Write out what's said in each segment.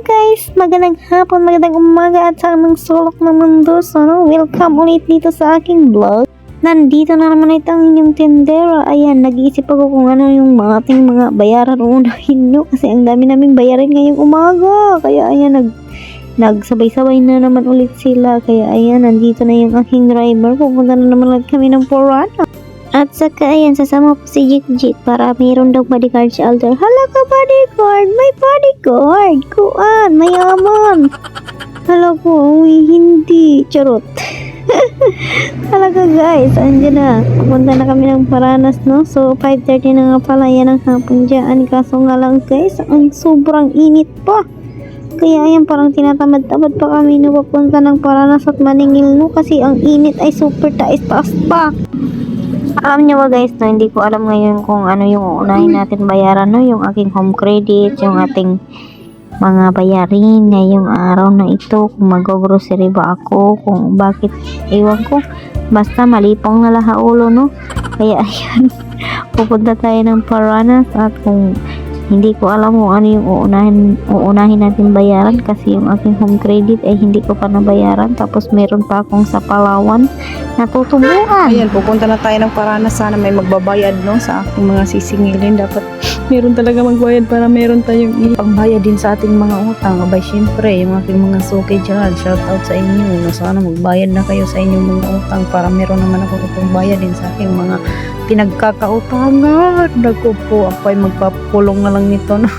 guys, magandang hapon, magandang umaga at sa aming sulok ng mundo. So, welcome ulit dito sa aking vlog. Nandito na naman itong inyong tindera. Ayan, nag-iisip ako kung ano yung ating mga bayaran unahin, no? Kasi ang dami naming bayarin ngayong umaga. Kaya ayan, nagsabay-sabay na naman ulit sila. Kaya ayan, nandito na yung aking driver. Pupunta na naman ulit kami ng Porana. At saka ayan, sasama ko si Jik para mayroon daw bodyguard si Alder. Hala ka bodyguard! May bodyguard! Kuan! Mayaman! Hala ko, uy, hindi. Charot. Talaga guys, andyan na. Pupunta na kami ng Paranas, no? So, 5:30 na nga pala yan ang hapon dyan. Kaso nga lang guys, ang sobrang init pa. Kaya ayan, parang tinatamad-tamad pa kami na papunta ng Paranas at Maningil, no? Kasi ang init ay super taas pa. Alam nyo ba guys, no, hindi ko alam ngayon kung ano yung uunahin natin bayaran, no? Yung aking home credit, yung ating mga bayarin ngayong araw na ito, kung mag-grocery ba ako, kung bakit, ewan ko, basta malipong na lahaulo, no? Kaya ayan, pupunta tayo ng Paranas at kung hindi ko alam kung ano yung uunahin natin bayaran kasi yung aking home credit ay hindi ko pa nabayaran, tapos meron pa akong sa Palawan na tutubuan. Ayan, pupunta na tayo ng Paranas. Sana may magbabayad, no, sa aking mga sisingilin. Dapat meron talaga magbayad para meron tayong pangbayad din sa ating mga utang. Abay, syempre, yung aking mga suki dyan, shout out sa inyo, no? Sana magbayad na kayo sa inyong mga utang para meron naman ako pangbayad din sa aking mga pinagkakautangan. Naku po, ako ay magpapulong na lang nito, no?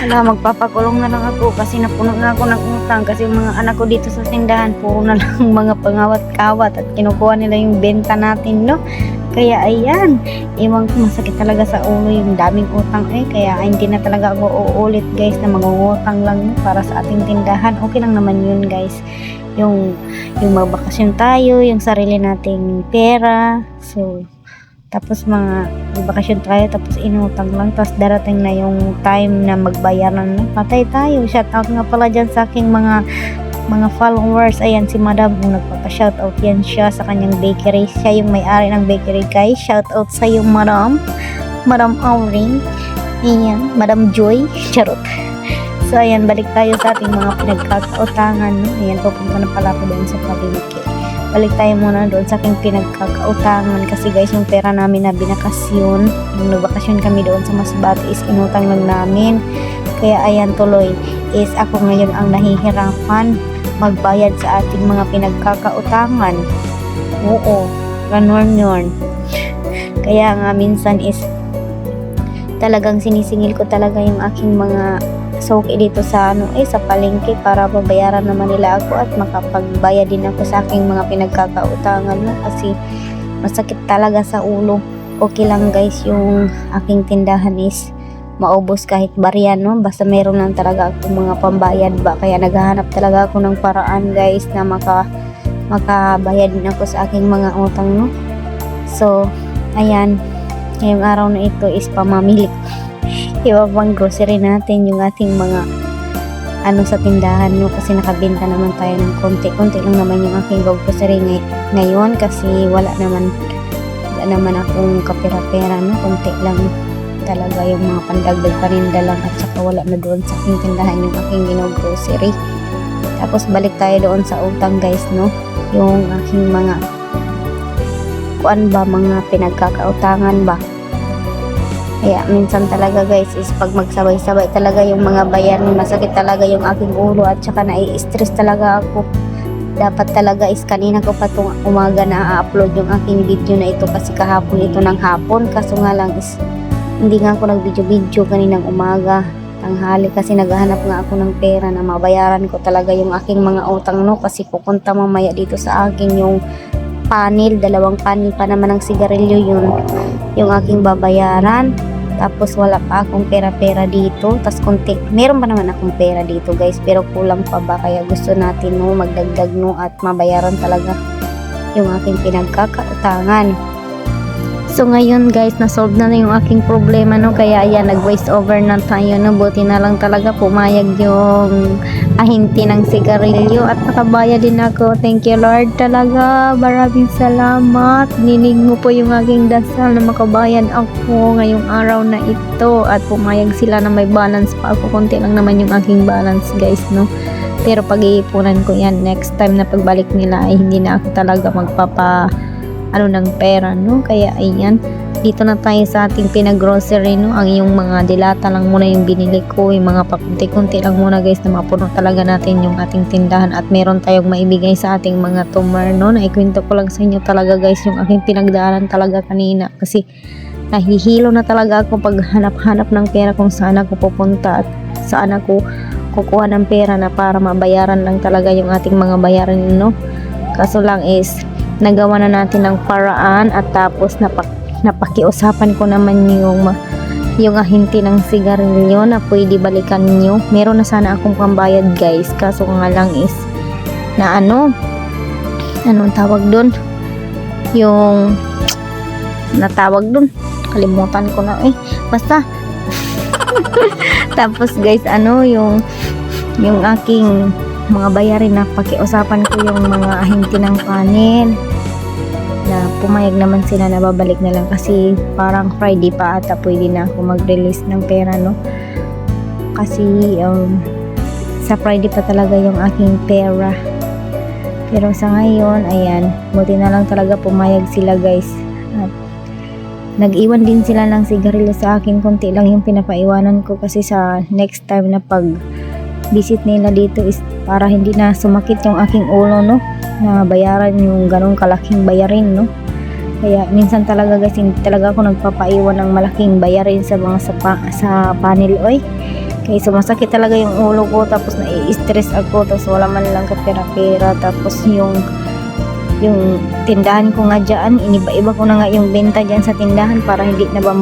Wala, magpapakulong na lang ako kasi napuno na ako ng utang kasi yung mga anak ko dito sa tindahan puro na lang mga pangawat-kawat at kinukuha nila yung benta natin, no? Kaya ayan, iwan ko, masakit talaga sa ulo yung daming utang kaya hindi na talaga ako uulit guys na mangungutang lang, no, para sa ating tindahan. Okay lang naman yun guys, yung magbakasyon tayo, yung sarili nating pera. So tapos mga bakasyon tayo, tapos inutang lang, tapos darating na yung time na magbayaran na, patay tayo. Shout out nga pala dyan sa aking mga followers. Ayan, si Madam, kung nagpapa-shout out yan siya sa kanyang bakery. Siya yung may-ari ng bakery guys. Shout out sa yung Madam Auring. Ayan, Madam Joy. Charot. So ayan, balik tayo sa ating mga pinagkakautangan, no? Ayan, pupunta na pala ako doon sa palengke. Balik tayo muna doon sa aking pinagkakautangan kasi guys, yung pera namin na binakasyon, yung nagbakasyon kami doon sa Masbate is inutang lang namin. Kaya ayan, tuloy is ako ngayon ang nahihirapan magbayad sa ating mga pinagkakautangan. Oo, ganun yun. Kaya nga minsan is talagang sinisingil ko talaga yung aking mga suki dito sa sa palengke para babayaran naman nila ako at makapagbayad din ako sa aking mga pinagkakautangan, no? Kasi masakit talaga sa ulo. Okay lang guys, yung aking tindahan is maubos kahit barya, no? Basta meron lang talaga ako mga pambayad ba. Kaya naghahanap talaga ako ng paraan guys na makabayad din ako sa aking mga utang, no? So ayan, ngayong araw na ito is pamamili iba pang grocery natin, yung ating mga sa tindahan, no? Kasi nakabenta naman tayo ng konti lang naman yung aking grocery ngayon kasi wala naman akong kapera-pera, no? Konti lang talaga yung mga pandagdag paninda lang at saka wala na doon sa aking tindahan yung aking grocery. Tapos balik tayo doon sa utang guys, no? Yung aking mga mga pinagkakautangan ba. Kaya minsan talaga guys is pag magsabay-sabay talaga yung mga bayarin, masakit talaga yung aking ulo at saka nai-stress talaga ako. Dapat talaga is kanina ko pa itong umaga na upload yung aking video na ito kasi kahapon ito ng hapon. Kaso nga lang is hindi nga ako nag-video kaninang umaga, tanghali, kasi naghahanap nga ako ng pera na mabayaran ko talaga yung aking mga utang, no? Kasi pupunta mamaya dito sa akin yung panel, 2 panel pa naman ng sigarilyo yun yung aking babayaran. Tapos wala pa akong pera-pera dito, tas konti, meron pa naman akong pera dito guys, pero kulang pa ba, kaya gusto natin, no, magdagdag, no, at mabayaran talaga yung aking pinagkakautangan. So ngayon guys, na-solve na yung aking problema, no? Kaya ayan, nag-voice over na tayo, no? Buti na lang talaga pumayag yung ahinti ng sigarilyo at nakabayad din ako. Thank you Lord talaga. Maraming salamat. Ninig mo po yung aking dasal na makabayad ako ngayong araw na ito at pumayag sila na may balance pa ako. Konti lang naman yung aking balance guys, no? Pero pag-iipunan ko yan next time na pagbalik nila ay hindi na ako talaga ng pera, no? Kaya ayan, dito na tayo sa ating pinag-grocery, no? Ang yung mga dilata lang muna yung binili ko, yung mga pakunti-kunti lang muna guys na mapuno talaga natin yung ating tindahan at meron tayong maibigay sa ating mga tumor, no? Naikwento ko lang sa inyo talaga guys yung aking pinagdaanan talaga kanina kasi nahihilo na talaga ako pag hanap-hanap ng pera kung saan ako pupunta at saan ako kukuha ng pera na para mabayaran lang talaga yung ating mga bayaran, no? Kaso lang is nagawa na natin ng paraan at tapos napakiusapan ko naman yung ahinti ng sigarilyo na pwede balikan nyo. Meron na sana akong pambayad guys, kaso nga lang is na anong tawag dun, yung natawag dun, kalimutan ko na basta tapos guys yung aking mga bayarin na pakiusapan ko yung mga ahinti ng kanin na pumayag naman sila na babalik na lang kasi parang Friday pa ata pwede na ako mag-release ng pera, no? Kasi sa Friday pa talaga yung aking pera. Pero sa ngayon, ayan, buti na lang talaga pumayag sila guys. At nag-iwan din sila ng sigarilyo sa akin, konti lang yung pinapaiwanan ko kasi sa next time na pag visit nila dito is para hindi na sumakit yung aking ulo, no? Na bayaran yung ganong kalaking bayarin, no? Kaya minsan talaga guys, hindi talaga ako nagpapaiwan ng malaking bayarin sa mga sa panel oy. Kaya sumasakit talaga yung ulo ko, tapos nai-stress ako, tapos wala man lang kapera-pera, tapos yung tindahan ko nga dyan, iniba-iba ko na nga yung benta dyan sa tindahan para hindi na ba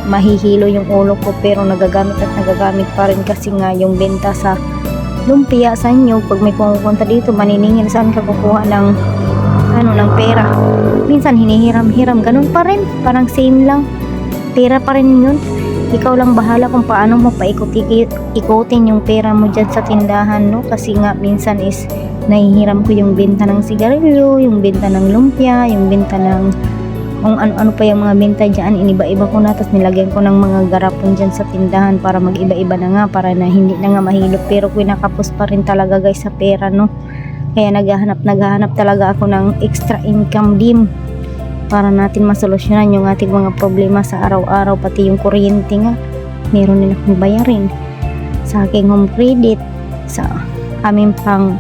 mahihilo yung ulo ko, pero nagagamit pa rin kasi nga yung benta sa lumpia sa inyo, pag may pumupunta dito maniningil saan ka kukuha ng ng pera, minsan hinihiram-hiram, ganun pa rin, parang same lang, pera pa rin yun. Ikaw lang bahala kung paano mo ikutin yung pera mo dyan sa tindahan, no? Kasi nga minsan is nahihiram ko yung benta ng sigarilyo, yung benta ng lumpia, yung benta ng kung ano-ano pa yung mga benta dyan, iniba-iba ko na, tapos nilagyan ko ng mga garapon dyan sa tindahan para mag-iba-iba na nga, para na hindi na nga mahilot, pero kinakapos pa rin talaga guys sa pera, no? Kaya naghahanap talaga ako ng extra income din para natin masolusyonan yung ating mga problema sa araw-araw, pati yung kuryente nga meron din akong bayarin sa aking home credit, sa aming pang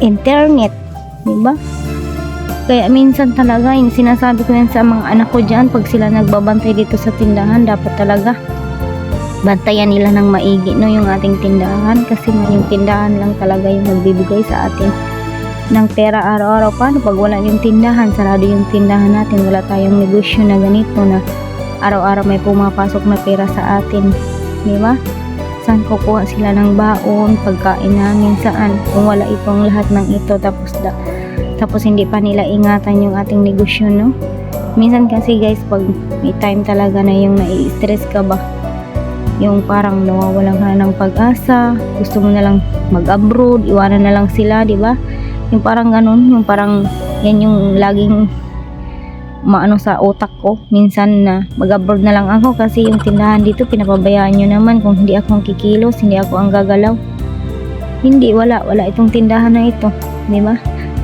internet, diba? Kaya minsan talaga yung sinasabi ko yan sa mga anak ko dyan, pag sila nagbabantay dito sa tindahan, dapat talaga bantayan nila ng maigi, no, yung ating tindahan, kasi nga yung tindahan lang talaga yung nagbibigay sa atin ng pera araw-araw. Paano pag wala yung tindahan, sarado yung tindahan natin, wala tayong negosyo na ganito na araw-araw may pumapasok na pera sa atin, di ba? Saan kukuha sila ng baon, pagkain namin, saan, kung wala itong lahat ng ito, tapos hindi pa nila ingatan yung ating negosyo, no? Minsan kasi guys, pag may time talaga na yung nai-stress ka ba, yung parang nawawalan ka ng pag-asa, gusto mo na lang mag-abroad, iwanan na lang sila, di ba? Yung parang ganun, yung parang yan yung laging maano sa utak ko minsan, na mag-abroad na lang ako kasi yung tindahan dito pinapabayaan nyo naman, kung hindi ako ang kikilos, hindi ako ang gagalaw, hindi, wala itong tindahan na ito, di ba?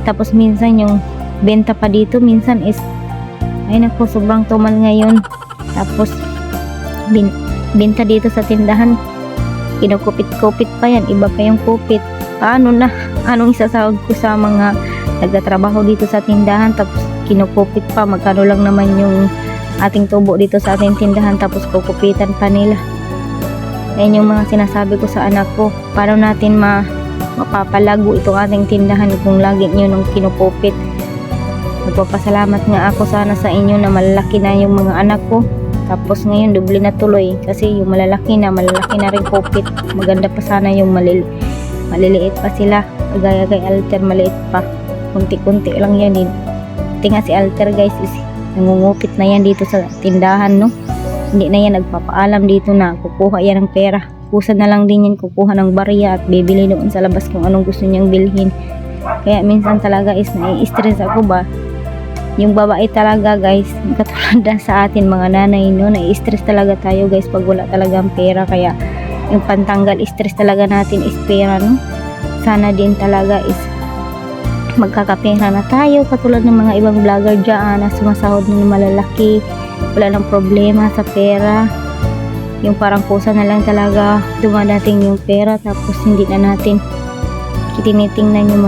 Tapos minsan yung benta pa dito minsan is ay naku, sobrang tumal ngayon, tapos benta dito sa tindahan kinukupit-kupit pa yan, iba pa yung kupit. Anong isasahod ko sa mga nagtatrabaho dito sa tindahan, tapos kinukupit pa, magkano lang naman yung ating tubo dito sa ating tindahan, tapos kukupitan pa nila. Yan yung mga sinasabi ko sa anak ko, paano natin mapapalago itong ating tindahan kung lagi nyo nung kinukupit. Nagpapasalamat nga ako sana sa inyo na malalaki na yung mga anak ko, tapos ngayon doble na tuloy kasi yung malalaki na rin kupit. Maganda pa sana yung maliliit pa sila, kagaya kay Alter, maliit pa, kunti-kunti lang yan din. Tinga si Alter guys is Nangungupit na yan dito sa tindahan, no? Hindi na yan nagpapaalam dito na kukuha yan ng pera. Kusa na lang din yan kukuha ng barya at bibili doon sa labas kung anong gusto niyang bilhin. Kaya minsan talaga is nai-stress ako ba. Yung babae talaga guys, katulad na sa atin mga nanay, no, nai-stress talaga tayo guys pag wala talagang pera. Kaya yung pantanggal stress talaga natin is pera, no. Sana din talaga is magkakapera na tayo katulad ng mga ibang vlogger dyan na sumasahod ng malalaki, wala ng problema sa pera. Yung parang kusa na lang talaga dumadating yung pera tapos hindi na natin tinitingnan yung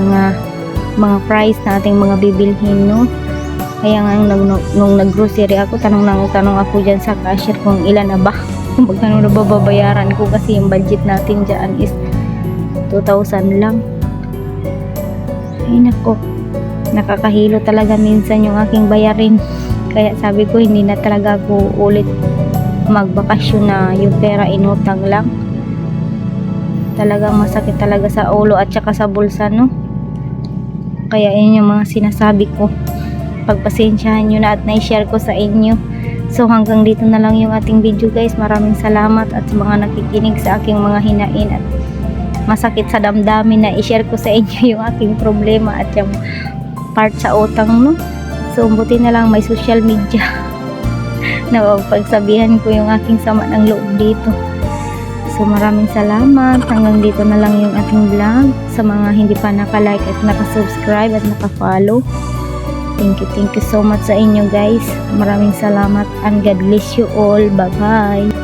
mga price na ating mga bibilhin, no. Kaya nga nung nag-grocery ako, tanong ako dyan sa cashier kung ilan na ba, kung magkano na babayaran ko kasi yung budget natin dyan is 2,000 lang. Ay nako, nakakahilo talaga minsan yung aking bayarin. Kaya sabi ko hindi na talaga ako ulit magbakasyon na yung pera inutang lang. Talagang masakit talaga sa ulo at saka sa bulsa, no. Kaya yun yung mga sinasabi ko, pagpasensyahan nyo na at na-share ko sa inyo. So hanggang dito na lang yung ating video guys. Maraming salamat at sa mga nakikinig sa aking mga hinain at masakit sa damdamin na i-share ko sa inyo yung aking problema at yung part sa utang, no. So buti na lang may social media na pagsabihan ko yung aking sama ng loob dito. So maraming salamat. Hanggang dito na lang yung ating vlog. Sa mga hindi pa naka-like at naka-subscribe at naka-follow, thank you so much sa inyo guys. Maraming salamat and God bless you all. Bye bye.